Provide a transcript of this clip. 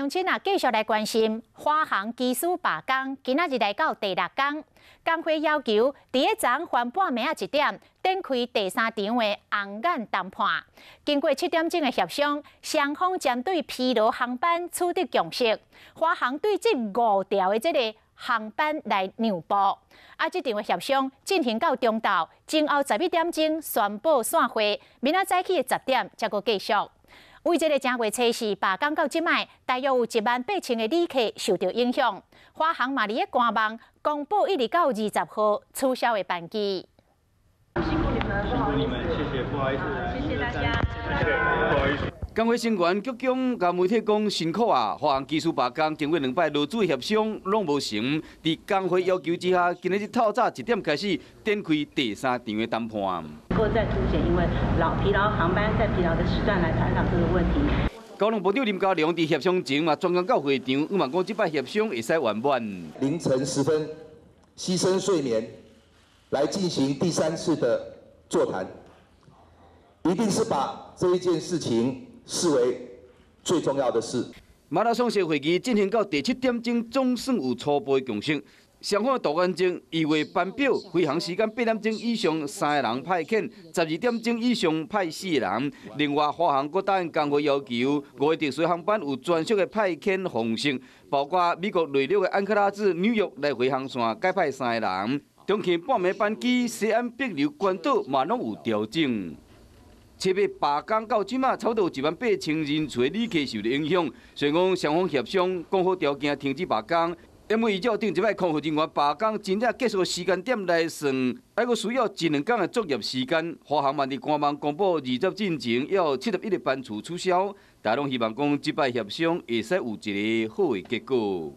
乡亲啊，继续来关心华航机师罢工，今仔日来到第6天，工会要求伫个昨晚半暝1点展开第3场的红眼谈判。经过7点钟的协商，双方针对疲劳航班取得共识。华航对这5条的这个航班来让步。这场的协商进行到中昼，前后11点钟宣布散会，明仔早起的10点才个继续。为这个正月初4罢工到即卖，大约有18000的旅客受到影响。华航嘛，伫个官网公布一直到20号取消的班机。辛苦你们，不好意思，谢谢，不好意思，谢谢大家，不好意思。工会成员局长甲媒体讲辛苦啊，华航机师罢工经过2摆劳资协商拢无成，伫工会要求之下，今日透早1点开始展开第3场的谈判。能够再凸显因为疲劳航班在疲劳的时段来探讨这个问题。交通部长林佳龙伫协商前嘛，专工到会场，希望讲即摆协商会使圆满。凌晨10分，牺牲睡眠来进行第3次的座谈，一定是把这一件事情视为最重要的事。马拉松式会议进行到第7点钟，总算有初步的共识。双方杜安正意味班表，飞行时间8点钟以上3个人派遣，12点钟以上派4个人。另外，华航阁答应工会要求，5个特殊航班有专属的派遣方式，包括美国内陆的安克拉至纽约来回航线改派3个人。中期半暝班机西安北流关岛嘛拢有调整。7月罢工到即马，差不多18000人次的旅客受到影响。虽然讲双方协商讲好条件停止罢工，因为依照定一摆空服人员罢工真正结束的时间点来算，还佫需要1、2天的作业时间。华航嘛伫官网公布20进前要71个班次取消，大家拢希望讲即摆协商会使有一个好的结果。